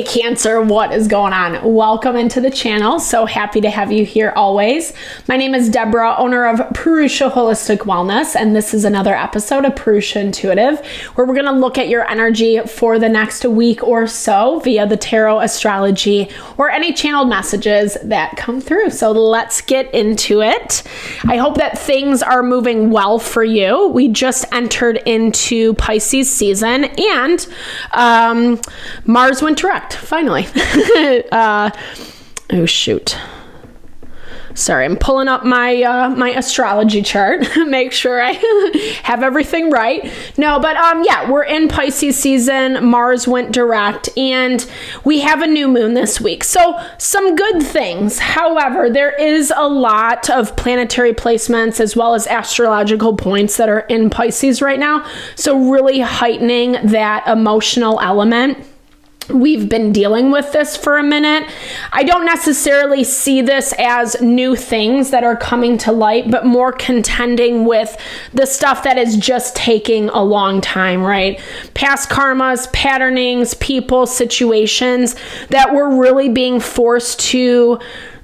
Hey Cancer, what is going on? Welcome into the channel. So happy to have you here always. My name is Deborah, owner of Purusha Holistic Wellness, and this is another episode of Purusha Intuitive, where we're going to look at your energy for the next week or so via the tarot, astrology, or any channeled messages that come through. So let's get into it. I hope that things are moving well for you. We just entered into Pisces season, and Mars went direct. Finally. Oh shoot. Sorry, I'm pulling up my my astrology chart. Make sure I have everything right. No, but yeah, we're in Pisces season. Mars went direct, and we have a new moon this week. So some good things. However, there is a lot of planetary placements as well as astrological points that are in Pisces right now. So really heightening that emotional element. We've been dealing with this for a minute. I don't necessarily see this as new things that are coming to light, but more contending with the stuff that is just taking a long time, right? Past karmas, patternings, people, situations that we're really being forced to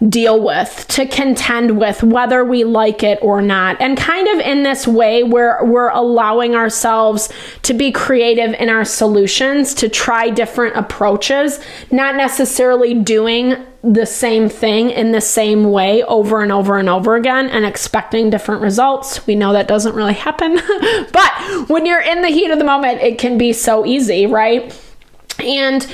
deal with, to contend with, whether we like it or not. And kind of in this way where we're allowing ourselves to be creative in our solutions, to try different approaches, not necessarily doing the same thing in the same way over and over and over again and expecting different results. We know that doesn't really happen. But when you're in the heat of the moment, it can be so easy, right? And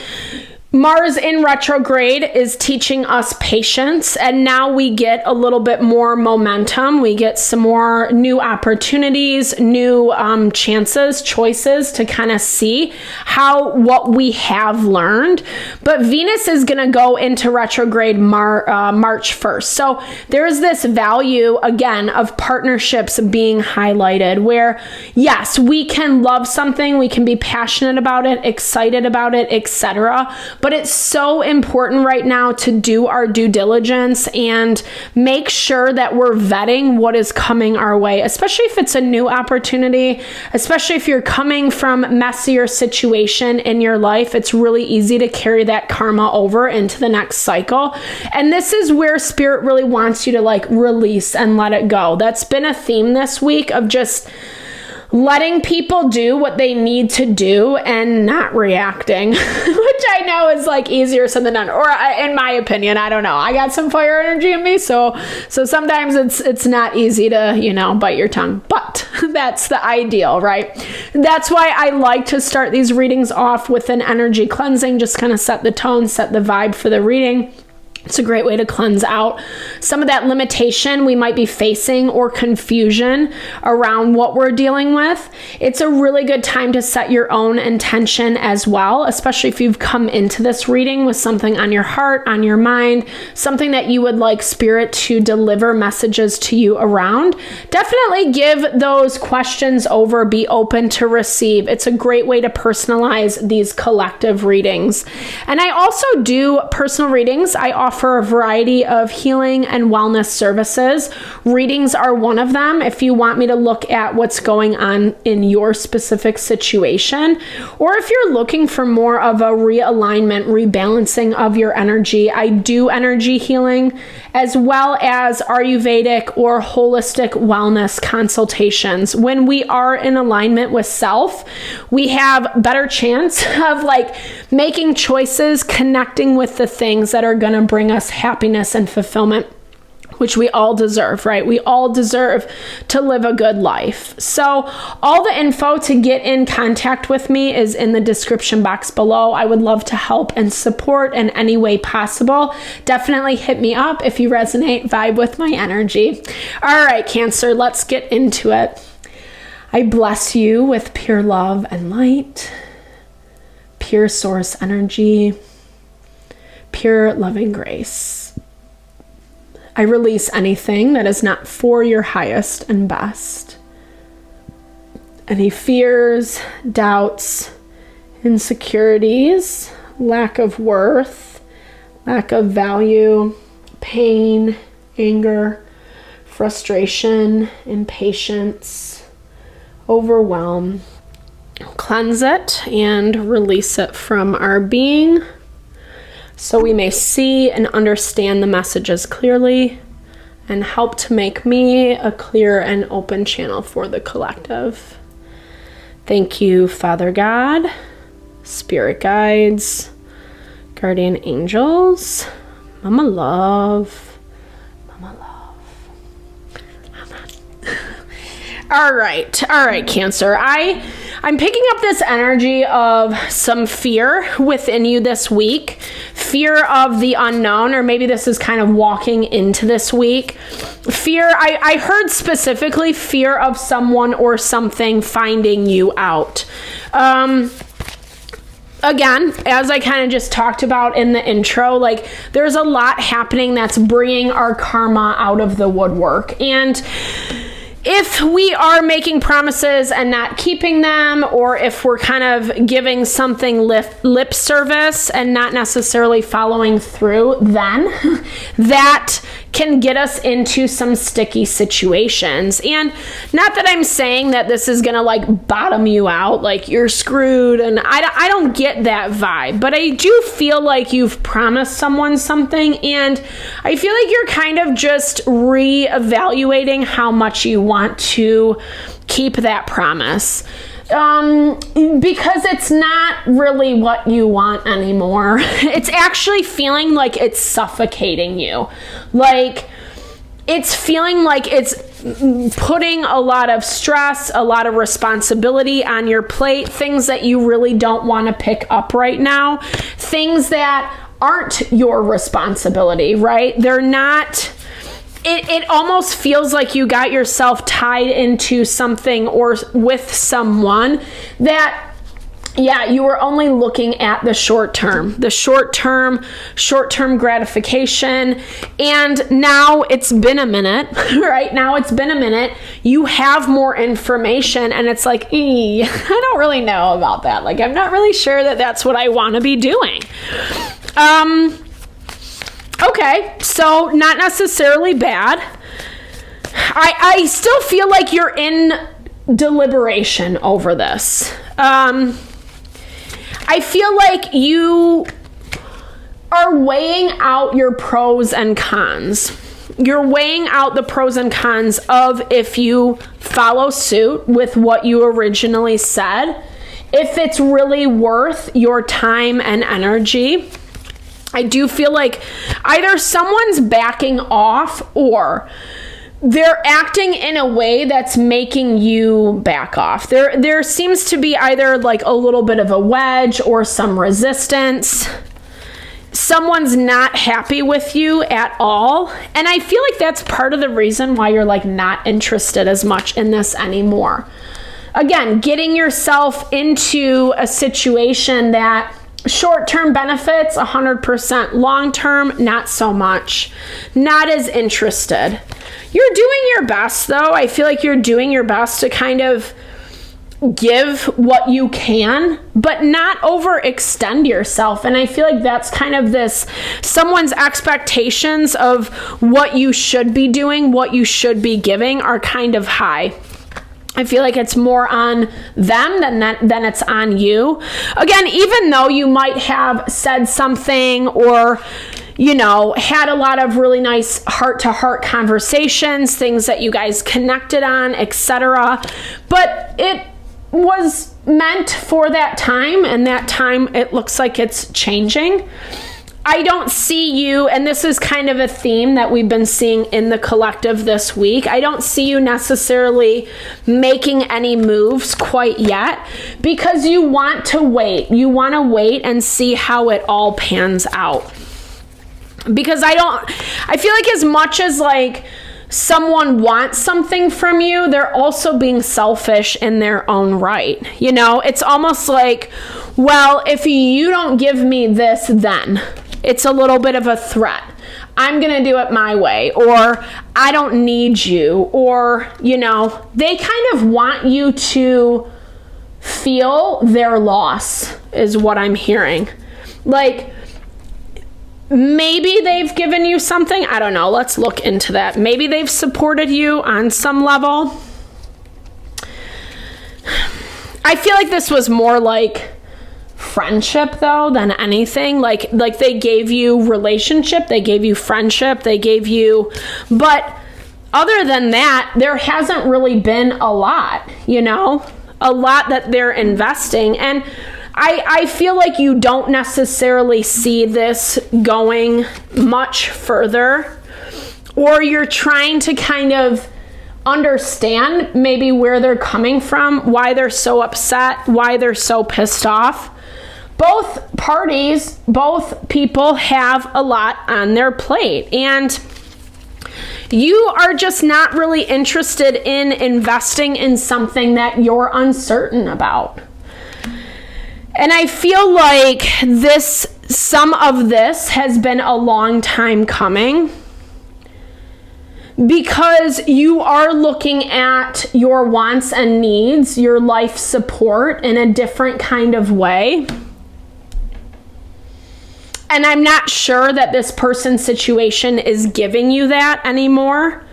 Mars in retrograde is teaching us patience, and now we get a little bit more momentum. We get some more new opportunities, new chances, choices to kind of see what we have learned. But Venus is going to go into retrograde March 1st. So there's this value, again, of partnerships being highlighted where, yes, we can love something, we can be passionate about it, excited about it, etc. But it's so important right now to do our due diligence and make sure that we're vetting what is coming our way, especially if it's a new opportunity, especially if you're coming from messier situation in your life. It's really easy to carry that karma over into the next cycle. And this is where spirit really wants you to release and let it go. That's been a theme this week of just letting people do what they need to do and not reacting, which I know is easier said than done, or in my opinion, I don't know. I got some fire energy in me, so sometimes it's not easy to, bite your tongue, but that's the ideal, right? That's why I like to start these readings off with an energy cleansing, just kind of set the tone, set the vibe for the reading. It's a great way to cleanse out some of that limitation we might be facing or confusion around what we're dealing with. It's a really good time to set your own intention as well, especially if you've come into this reading with something on your heart, on your mind, something that you would like spirit to deliver messages to you around. Definitely give those questions over, be open to receive. It's a great way to personalize these collective readings. And I also do personal readings. I offer a variety of healing and wellness services. Readings are one of them. If you want me to look at what's going on in your specific situation, or if you're looking for more of a realignment, rebalancing of your energy, I do energy healing as well as Ayurvedic or holistic wellness consultations. When we are in alignment with self, we have better chance of making choices, connecting with the things that are going to bring us happiness and fulfillment, which we all deserve, right? We all deserve to live a good life. So all the info to get in contact with me is in the description box below. I would love to help and support in any way possible. Definitely hit me up if you resonate, vibe with my energy. All right, Cancer, let's get into it. I bless you with pure love and light, pure source energy, pure loving grace. I release anything that is not for your highest and best. Any fears, doubts, insecurities, lack of worth, lack of value, pain, anger, frustration, impatience, overwhelm. Cleanse it and release it from our being. so we may see and understand the messages clearly and help to make me a clear and open channel for the collective. Thank you, Father God, spirit guides, guardian angels, Mama Love, Mama Love. Amen. All right, Cancer. I'm picking up this energy of some fear within you this week. Fear of the unknown, or maybe this is kind of walking into this week. Fear, I heard specifically fear of someone or something finding you out. Again, as I kind of just talked about in the intro, like there's a lot happening that's bringing our karma out of the woodwork. And if we are making promises and not keeping them, or if we're kind of giving something lip service and not necessarily following through, then that can get us into some sticky situations. And not that I'm saying that this is gonna like bottom you out, like you're screwed, and I don't get that vibe, but I do feel like you've promised someone something, and I feel like you're kind of just reevaluating how much you want to keep that promise. Because it's not really what you want anymore. It's actually feeling like it's suffocating you. Like it's feeling like it's putting a lot of stress, a lot of responsibility on your plate, things that you really don't want to pick up right now, things that aren't your responsibility, right? They're not. It almost feels like you got yourself tied into something or with someone that, yeah, you were only looking at the short term gratification. And now it's been a minute, right? Now it's been a minute. You have more information and it's like, I don't really know about that. Like, I'm not really sure that that's what I want to be doing. Okay, so not necessarily bad. I still feel like you're in deliberation over this. I feel like you are weighing out your pros and cons. You're weighing out the pros and cons of if you follow suit with what you originally said, if it's really worth your time and energy. I do feel like either someone's backing off or they're acting in a way that's making you back off. There seems to be either like a little bit of a wedge or some resistance. Someone's not happy with you at all. And I feel like that's part of the reason why you're like not interested as much in this anymore. Again, getting yourself into a situation that short-term benefits 100%, long-term not so much, not as interested. You're doing your best though. I feel like you're doing your best to kind of give what you can, but not overextend yourself. And I feel like that's kind of this, someone's expectations of what you should be doing, what you should be giving are kind of high. I feel like it's more on them than it's on you. Again, even though you might have said something or, you know, had a lot of really nice heart-to-heart conversations, things that you guys connected on, etc. But it was meant for that time, and that time it looks like it's changing. I don't see you, and this is kind of a theme that we've been seeing in the collective this week. I don't see you necessarily making any moves quite yet because you want to wait. You want to wait and see how it all pans out. Because I feel like as much as like someone wants something from you, they're also being selfish in their own right. You know, it's almost like, well, if you don't give me this, then it's a little bit of a threat. I'm going to do it my way, or I don't need you, or, you know, they kind of want you to feel their loss is what I'm hearing. Like, maybe they've given you something. I don't know. Let's look into that. Maybe they've supported you on some level. I feel like this was more like friendship though than anything. Like they gave you relationship, they gave you friendship, they gave you, but other than that, there hasn't really been a lot, a lot that they're investing. And I feel like you don't necessarily see this going much further, or you're trying to kind of understand maybe where they're coming from, why they're so upset, why they're so pissed off. Both parties, both people have a lot on their plate, and you are just not really interested in investing in something that you're uncertain about. And I feel like some of this has been a long time coming, because you are looking at your wants and needs, your life support in a different kind of way. And I'm not sure that this person's situation is giving you that anymore.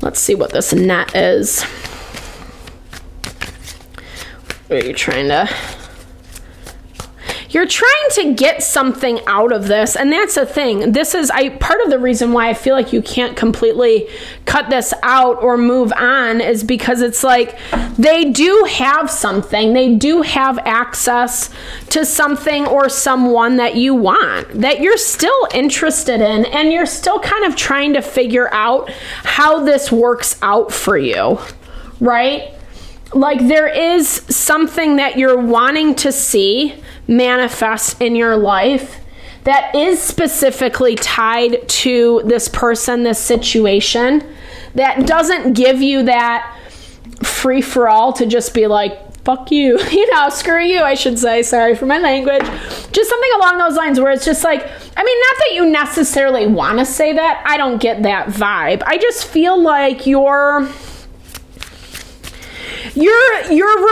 Let's see what this net is. What are you trying to... You're trying to get something out of this, and that's the thing. This is part of the reason why I feel like you can't completely cut this out or move on is because it's like they do have something. They do have access to something or someone that you want, that you're still interested in, and you're still kind of trying to figure out how this works out for you, right? Like there is something that you're wanting to see manifest in your life that is specifically tied to this person, this situation, that doesn't give you that free for all to just be like, fuck you, screw you, I should say, sorry for my language. Just something along those lines where it's just like, not that you necessarily want to say that, I don't get that vibe. I just feel like you're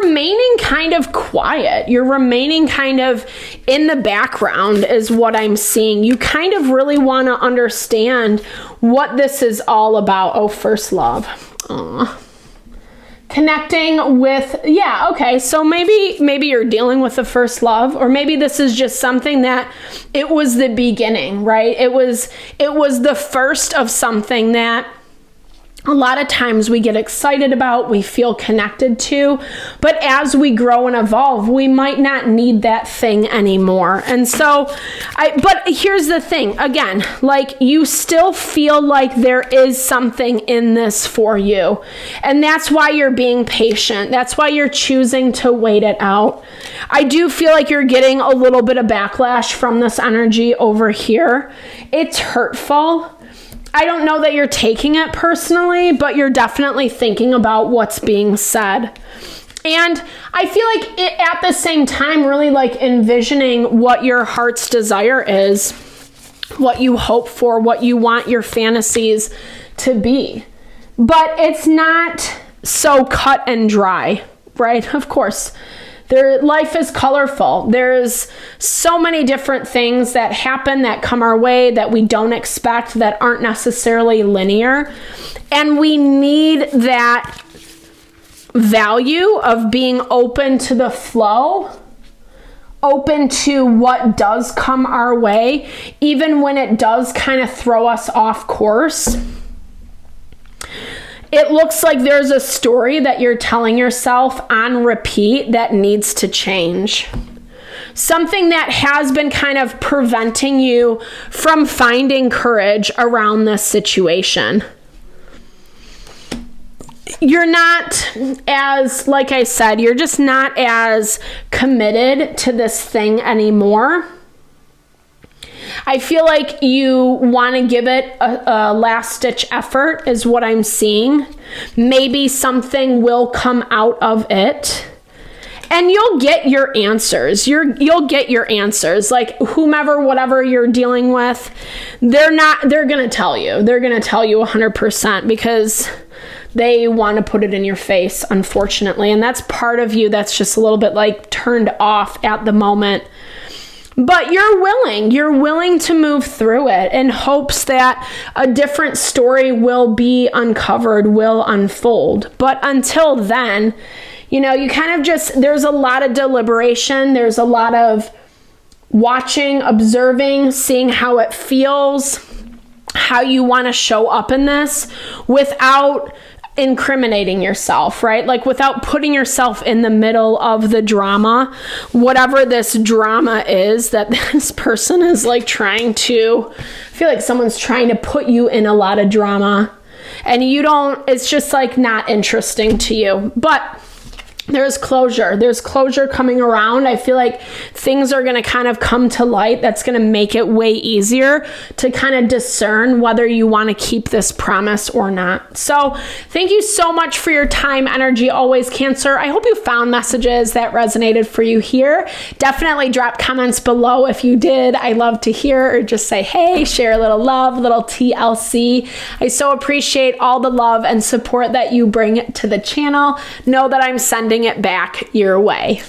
remaining kind of quiet. You're remaining kind of in the background is what I'm seeing. You kind of really want to understand what this is all about. Oh, first love. Aww. Connecting with, yeah, okay. So maybe you're dealing with the first love, or maybe this is just something that it was the beginning, right? It was the first of something that a lot of times we get excited about, we feel connected to, but as we grow and evolve, we might not need that thing anymore. And so, but here's the thing, again, like you still feel like there is something in this for you. And that's why you're being patient. That's why you're choosing to wait it out. I do feel like you're getting a little bit of backlash from this energy over here. It's hurtful. I don't know that you're taking it personally, but you're definitely thinking about what's being said. And I feel like at the same time, really like envisioning what your heart's desire is, what you hope for, what you want your fantasies to be. But it's not so cut and dry, right? Of course. Life is colorful. There's so many different things that happen, that come our way, that we don't expect, that aren't necessarily linear. And we need that value of being open to the flow, open to what does come our way, even when it does kind of throw us off course. It looks like there's a story that you're telling yourself on repeat that needs to change. Something that has been kind of preventing you from finding courage around this situation. You're not as, like I said, you're just not as committed to this thing anymore. I feel like you want to give it a last-ditch effort is what I'm seeing. Maybe something will come out of it. And you'll get your answers. You'll get your answers. Like whomever, whatever you're dealing with, they're going to tell you. They're going to tell you 100% because they want to put it in your face, unfortunately. And that's part of you that's just a little bit like turned off at the moment. But you're willing to move through it in hopes that a different story will be uncovered, will unfold. But until then, You know, you kind of just, there's a lot of deliberation. There's a lot of watching, observing, seeing how it feels, how you want to show up in this without incriminating yourself, right? Like without putting yourself in the middle of the drama, whatever this drama is that this person is like trying to, I feel like someone's trying to put you in a lot of drama and you don't, it's just like not interesting to you. But there's closure coming around. I feel like things are going to kind of come to light. That's going to make it way easier to kind of discern whether you want to keep this promise or not. So thank you so much for your time, energy, always, Cancer. I hope you found messages that resonated for you here. Definitely drop comments below if you did. I love to hear, or just say, hey, share a little love, little TLC. I so appreciate all the love and support that you bring to the channel. Know that I'm sending it back your way.